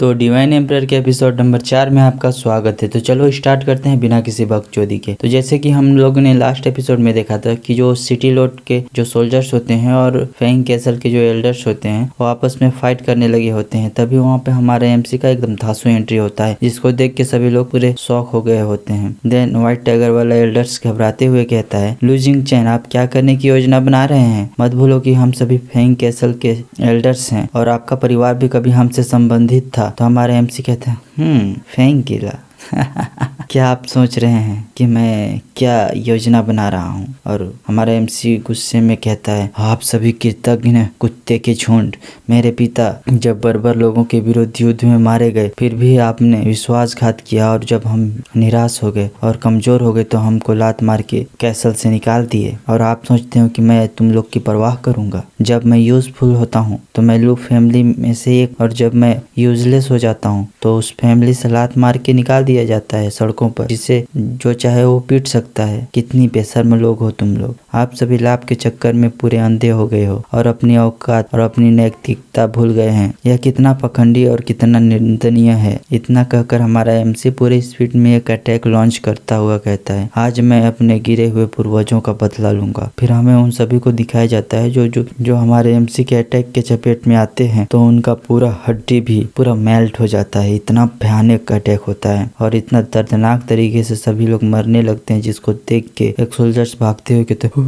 तो divine emperor के episode number 4 में आपका स्वागत है। तो चलो स्टार्ट करते हैं बिना किसी बकचोदी के। तो जैसे कि हम लोगों ने लास्ट एपिसोड में देखा था कि जो सिटी लॉर्ड के जो सोल्जर्स होते हैं और फेंग कैसल के जो एल्डर्स होते हैं वो आपस में फाइट करने लगे होते हैं। तभी वहाँ पे हमारे एमसी का एकदम धांसू एंट्री होता है, जिसको देख के सभी लोग पूरे शॉक हो गए होते हैं। देन व्हाइट टाइगर वाला एल्डर्स घबराते हुए कहता है, लू जिंग चैन आप क्या करने की योजना बना रहे हैं? मत भूलो कि हम सभी फेंग कैसल के एल्डर्स हैं और आपका परिवार भी कभी हमसे संबंधित था। तो हमारे एमसी कहते हैं फेंग किला क्या आप सोच रहे हैं कि मैं क्या योजना बना रहा हूँ? और हमारा एमसी गुस्से में कहता है, आप सभी कृतज्ञ कुत्ते के झुंड, मेरे पिता जब बर्बर लोगों के विरुद्ध युद्ध में मारे गए फिर भी आपने विश्वासघात किया और जब हम निराश हो गए और कमजोर हो गए तो हमको लात मार के कैसल से निकाल दिए। और आप सोचते हो कि मैं तुम लोग की परवाह करूंगा? जब मैं यूजफुल होता हूँ तो मैं लू फैमिली में से एक, और जब मैं यूजलेस हो जाता हूँ तो उस फैमिली से लात मार के निकाल दिया जाता है सड़कों पर, जिसे जो चाहे वो पीट सकता है। कितनी बेशर्म लोग हो तुम लोग। आप सभी लाभ के चक्कर में पूरे अंधे हो गए हो और अपनी औकात और अपनी नैतिकता भूल गए हैं। यह कितना पखंडी और कितना निंदनीय है। इतना कहकर हमारा एमसी पूरे स्पीड में एक अटैक लॉन्च करता हुआ कहता है, आज मैं अपने गिरे हुए पूर्वजों का बदला लूंगा। फिर हमें उन सभी को दिखाया जाता है जो हमारे एमसी के अटैक के चपेट में आते हैं तो उनका पूरा हड्डी भी पूरा मेल्ट हो जाता है। इतना भयानक अटैक होता है और इतना दर्दनाक तरीके से सभी लोग मरने लगते हैं, जिसको देख के एक सोल्जर्स भागते हुए कहते हैं,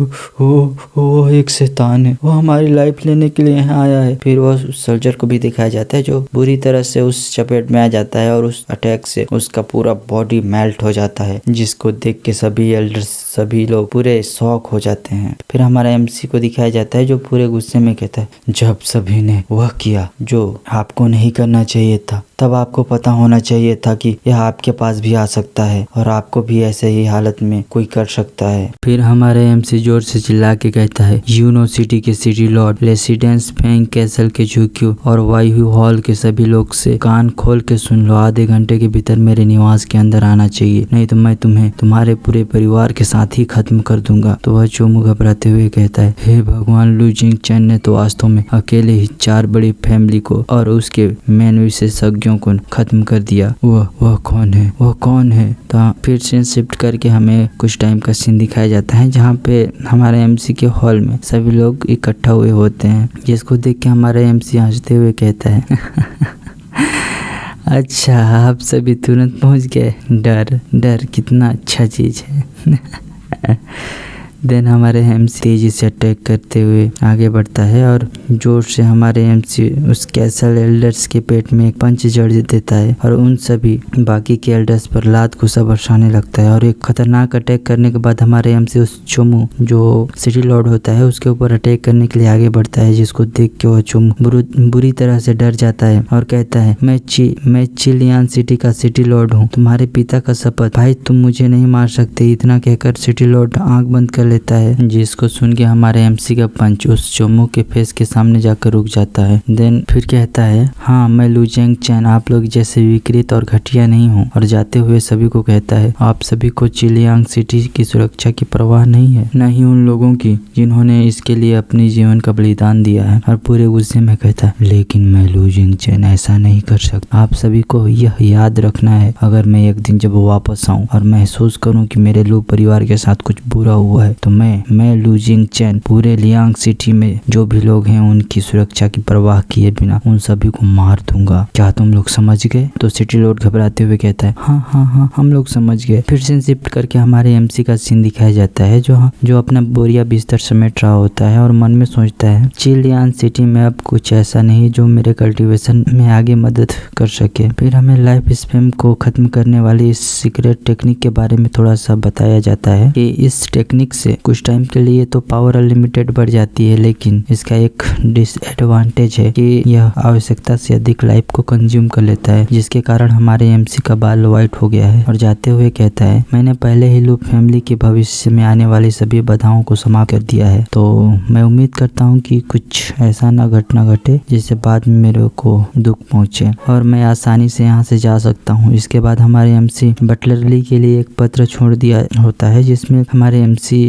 वो एक शैतान है, वो हमारी लाइफ लेने के लिए यहाँ आया है। फिर वो सोल्जर को भी दिखाया जाता है जो बुरी तरह से उस चपेट में आ जाता है और उस अटैक से उसका पूरा बॉडी मेल्ट हो जाता है, जिसको देख के सभी एल्डर्स सभी लोग पूरे शॉक हो जाते हैं। फिर हमारा एमसी को दिखाया जाता है जो पूरे गुस्से में कहता है, जब सभी ने वह किया जो आपको नहीं करना चाहिए था तब आपको पता होना चाहिए था कि यह आपके पास भी आ सकता है और आपको भी ऐसे ही हालत में कोई कर सकता है। फिर हमारे एमसी जोर से चिल्ला के कहता है, यूनो सिटी के city Lord, residence Feng castle के झुक्यू और वायु हॉल के सभी लोग से कान खोल के सुन लो, आधे घंटे के भीतर मेरे निवास के अंदर आना चाहिए, नहीं तो मैं तुम्हें तुम्हारे पूरे परिवार के साथ ही खत्म कर दूंगा। तो वह चोमू घबराते हुए कहता है, हे भगवान, लू जिंग चैन ने तो वास्तव में अकेले ही 4 बड़ी फैमिली को और उसके मेन विशेषज्ञों को खत्म कर दिया। वह कौन है? वह कौन है? तो फिर से शिफ्ट करके हमें कुछ टाइम का सीन दिखाया जाता है जहाँ पे हमारे एमसी के हॉल में सभी लोग इकट्ठा हुए होते हैं, जिसको देख के हमारे एमसी हंसते हुए कहता है अच्छा आप सभी तुरंत पहुँच गए। डर कितना अच्छा चीज है। देन हमारे एमसी तेजी से अटैक करते हुए आगे बढ़ता है और जोर से हमारे एमसी उस कैसल एल्डर्स के पेट में एक पंच जड़ देता है और उन सभी बाकी के एल्डर्स पर लात घुसा बरसाने लगता है। और एक खतरनाक अटैक करने के बाद हमारे एमसी उस चोमू जो सिटी लॉर्ड होता है उसके ऊपर अटैक करने के लिए आगे बढ़ता है, जिसको देख के वह चोमू बुरी तरह से डर जाता है और कहता है, मैं चिलियन सिटी का सिटी लॉर्ड हूँ, तुम्हारे पिता का शपथ, भाई तुम मुझे नहीं मार सकते। इतना कहकर सिटी लॉर्ड आंख बंद कर लेता है, जिसको सुन के हमारे एमसी का पंच उस चोमू के फेस के सामने जाकर रुक जाता है। देन फिर कहता है, हाँ मैं लू जिंग चैन आप लोग जैसे विकृत और घटिया नहीं हूँ। और जाते हुए सभी को कहता है, आप सभी को चिलियांग सिटी की सुरक्षा की परवाह नहीं है, न ही उन लोगों की जिन्होंने इसके लिए अपनी जीवन का बलिदान दिया है। और पूरे गुस्से में कहता है, लेकिन मैं लू जिंग चैन ऐसा नहीं कर सकता। आप सभी को यह याद रखना है, अगर मैं एक दिन जब वापस आऊँ और महसूस करूँ कि मेरे लू परिवार के साथ कुछ बुरा हुआ है तो मैं लू जिंग चैन पूरे लियांग सिटी में जो भी लोग हैं उनकी सुरक्षा की परवाह किए बिना उन सभी को मार दूंगा। क्या तुम लोग समझ गए? तो सिटी लॉर्ड घबराते हुए कहता है, हाँ हम लोग समझ गए। फिर से शिफ्ट करके हमारे एमसी का सीन दिखाया जाता है जो अपना बोरिया बिस्तर समेट रहा होता है और मन में सोचता है, चिलियन सिटी में अब कुछ ऐसा नहीं जो मेरे कल्टीवेशन में आगे मदद कर सके। फिर हमें लाइफ स्पैम को खत्म करने वाली इस सीक्रेट टेक्निक के बारे में थोड़ा सा बताया जाता है कि इस टेक्निक से कुछ टाइम के लिए तो पावर अनलिमिटेड बढ़ जाती है, लेकिन इसका एक डिसएडवांटेज है कि यह आवश्यकता से अधिक लाइफ को कंज्यूम कर लेता है, जिसके कारण हमारे एमसी का बाल व्हाइट हो गया है। और जाते हुए कहता है, मैंने पहले ही लू फैमिली के भविष्य में आने वाली सभी बाधाओं को समाप्त कर दिया है, तो मैं उम्मीद करता हूँ कि कुछ ऐसा न घटना घटे जिससे बाद में मेरे को दुख पहुँचे और मैं आसानी से यहाँ से जा सकता हूँ। इसके बाद हमारे एमसी बटलर ली के लिए एक पत्र छोड़ दिया होता है, जिसमें हमारे एमसी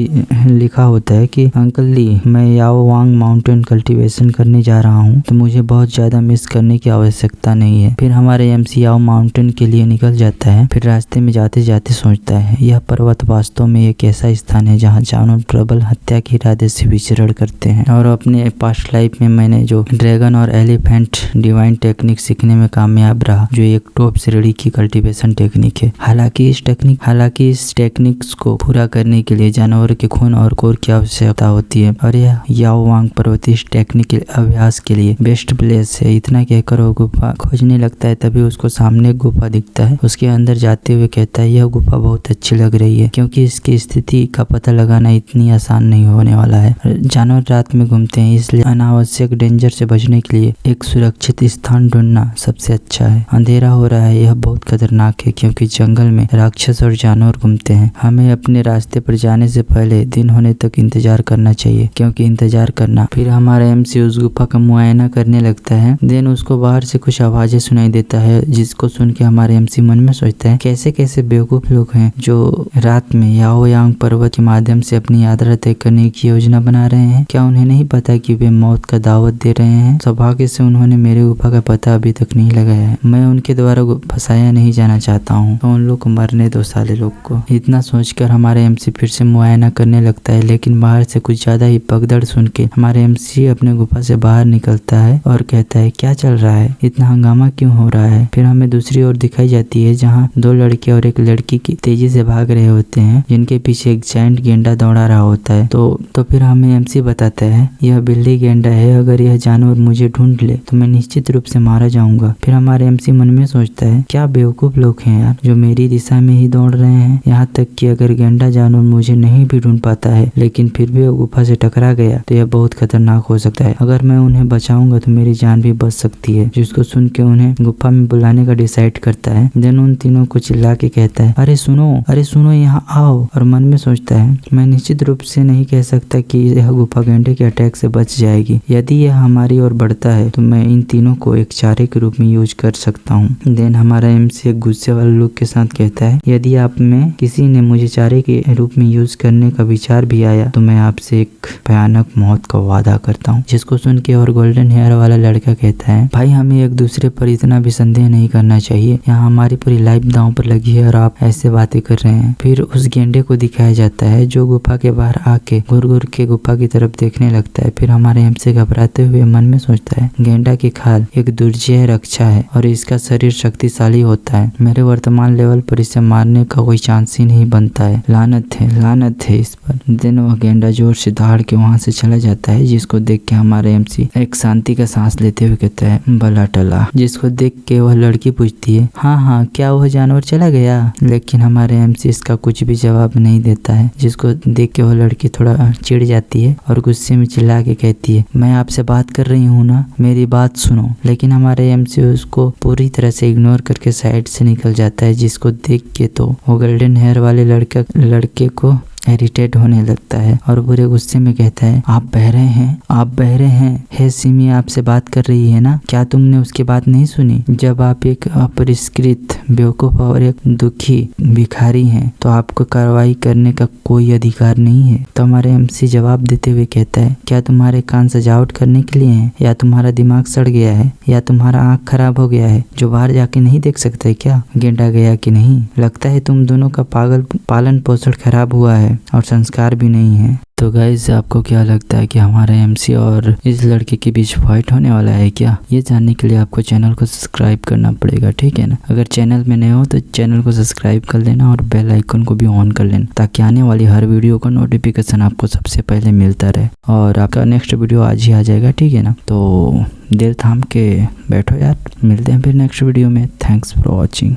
लिखा होता है कि अंकल ली, मैं याओ वांग माउंटेन कल्टीवेशन करने जा रहा हूँ, तो मुझे बहुत ज्यादा मिस करने की आवश्यकता नहीं है। फिर हमारे एमसी याओ माउंटेन के लिए निकल जाता है। फिर रास्ते में जाते जाते सोचता है, यह पर्वत वास्तव में एक ऐसा स्थान है जहाँ जानवर प्रबल हत्या के इरादे से विचरण करते हैं, और अपने पास्ट लाइफ में मैंने जो ड्रैगन और एलिफेंट डिवाइन टेक्निक सीखने में कामयाब रहा, जो एक टॉप श्रेणी की कल्टीवेशन टेक्निक है। हालांकि इस टेक्निक्स को पूरा करने के लिए जानवर के खून और कोर की आवश्यकता होती है, और यह याओ वांग पर्वत इस टेक्निक के अभ्यास के लिए बेस्ट प्लेस है। इतना कहकर वो गुफा खोजने लगता है। तभी उसको सामने एक गुफा दिखता है। उसके अंदर जाते हुए कहता है, यह गुफा बहुत अच्छी लग रही है, क्योंकि इसकी स्थिति का पता लगाना इतनी आसान नहीं होने वाला है। जानवर रात में घूमते हैं, इसलिए अनावश्यक डेंजर से बचने के लिए एक सुरक्षित स्थान ढूंढना सबसे अच्छा है। अंधेरा हो रहा है, यह बहुत खतरनाक है, क्योंकि जंगल में राक्षस और जानवर घूमते हैं। हमें अपने रास्ते पर जाने से पहले दिन होने तक इंतजार करना चाहिए, क्योंकि इंतजार करना। फिर हमारा एमसी उस गुफा का मुआयना करने लगता है। देन उसको बाहर से कुछ आवाजें सुनाई देता है, जिसको सुन के हमारे एमसी मन में सोचता है, कैसे कैसे बेवकूफ लोग हैं जो रात में याओ यांग पर्वत के माध्यम से अपनी यात्रा तय करने की योजना बना रहे हैं। क्या उन्हें नहीं पता कि वे मौत का दावत दे रहे हैं? सौभाग्य से उन्होंने मेरे गुफा का पता अभी तक नहीं लगाया है। मैं उनके द्वारा फंसाया नहीं जाना चाहता हूँ, तो उन लोग को मरने दो साले लोग को। इतना सोचकर हमारे एमसी फिर से मुआयना करने लगता है, लेकिन बाहर से कुछ ज्यादा ही पगदड़ सुन के हमारे एमसी अपने गुफा से बाहर निकलता है और कहता है, क्या चल रहा है, इतना हंगामा क्यों हो रहा है? फिर हमें दूसरी ओर दिखाई जाती है, जहाँ दो लड़के और एक लड़की की तेजी से भाग रहे होते हैं, जिनके पीछे एक जायंट गेंडा दौड़ा रहा होता है। तो फिर हमें एमसी बताता है, यह बिल्ली गेंडा है, अगर यह जानवर मुझे ढूंढ ले तो मैं निश्चित रूप से मारा जाऊंगा। फिर हमारे एमसी मन में सोचता है, क्या बेवकूफ लोग हैं यार, जो मेरी दिशा में ही दौड़ रहे हैं। यहाँ तक कि अगर गेंडा जानवर मुझे नहीं भी ढूंढ पाता है, लेकिन फिर भी वो गुफा से टकरा गया, तो यह बहुत खतरनाक हो सकता है। अगर मैं उन्हें बचाऊंगा तो मेरी जान भी बच सकती है। जिसको सुन के उन्हें गुफा में बुलाने का डिसाइड करता है। देन उन तीनों को चिल्ला के कहता है, अरे सुनो यहाँ आओ। और मन में सोचता है, मैं निश्चित रूप से नहीं कह सकता कि यह गुफा गेंडे के अटैक से बच जाएगी। यदि यह हमारी ओर बढ़ता है तो मैं इन तीनों को एक चारे के रूप में यूज कर सकता हूँ। देन हमारा एमसी एक गुस्से वाले लोग के साथ कहता है, यदि आप में किसी ने मुझे चारे के रूप में यूज करने का विचार भी आया तो मैं आपसे एक भयानक मौत का वादा करता हूँ। जिसको सुन के और गोल्डन हेयर वाला लड़का कहता है, भाई हमें एक दूसरे पर इतना भी संदेह नहीं करना चाहिए, यहाँ हमारी पूरी लाइफ दांव पर लगी है और आप ऐसे बातें कर रहे हैं। फिर उस गेंडे को दिखाया जाता है, जो गुफा के बाहर आके घुर घुर के गुफा की तरफ देखने लगता है। फिर हमारे एमसी घबराते हुए मन में सोचता है, गेंडा की खाल एक दुर्जय रक्षा है और इसका शरीर शक्तिशाली होता है। मेरे वर्तमान लेवल पर इसे मारने का कोई चांस ही नहीं बनता है। लानत है इस पर। देन वह गेंडा जोर से दहाड़ के वहां से चला जाता है, जिसको देख के हमारे एमसी एक शांति का सांस लेते हुए कहता है, भला टला। जिसको देख के वह लड़की पूछती है, हाँ क्या वह जानवर चला गया? लेकिन हमारे एमसी इसका कुछ भी जवाब नहीं देता है। जिसको देख के वह लड़की थोड़ा चिढ़ जाती है और गुस्से में चिल्ला के कहती है, मैं आपसे बात कर रही हूँ ना, मेरी बात सुनो। लेकिन हमारे एमसी उसको पूरी तरह से इग्नोर करके साइड से निकल जाता है। जिसको देख के तो वो गोल्डन हेयर वाले लड़के को इरिटेट होने लगता है और बुरे गुस्से में कहता है, आप बहरे हैं। हे सिमी आपसे बात कर रही है ना, क्या तुमने उसकी बात नहीं सुनी? जब आप एक अपरिष्कृत बेवकूफ और एक दुखी भिखारी हैं तो आपको कार्रवाई करने का कोई अधिकार नहीं है। तो हमारे एमसी जवाब देते हुए कहता है, क्या तुम्हारे कान सजावट करने के लिए हैं, या तुम्हारा दिमाग सड़ गया है, या तुम्हारा आँख खराब हो गया है जो बाहर जाके नहीं देख सकते क्या गेंडा गया कि नहीं? लगता है तुम दोनों का पालन पोषण खराब हुआ है और संस्कार भी नहीं है। तो गाइस आपको क्या लगता है कि हमारा एमसी और इस लड़के के बीच फाइट होने वाला है क्या? ये जानने के लिए आपको चैनल को सब्सक्राइब करना पड़ेगा, ठीक है ना। अगर चैनल में नए हो तो चैनल को सब्सक्राइब कर लेना और बेल आइकन को भी ऑन कर लेना, ताकि आने वाली हर वीडियो का नोटिफिकेशन आपको सबसे पहले मिलता रहे। और आपका नेक्स्ट वीडियो आज ही आ जाएगा, ठीक है ना। तो दिल थाम के बैठो यार, मिलते हैं फिर नेक्स्ट वीडियो में। Thanks for watching.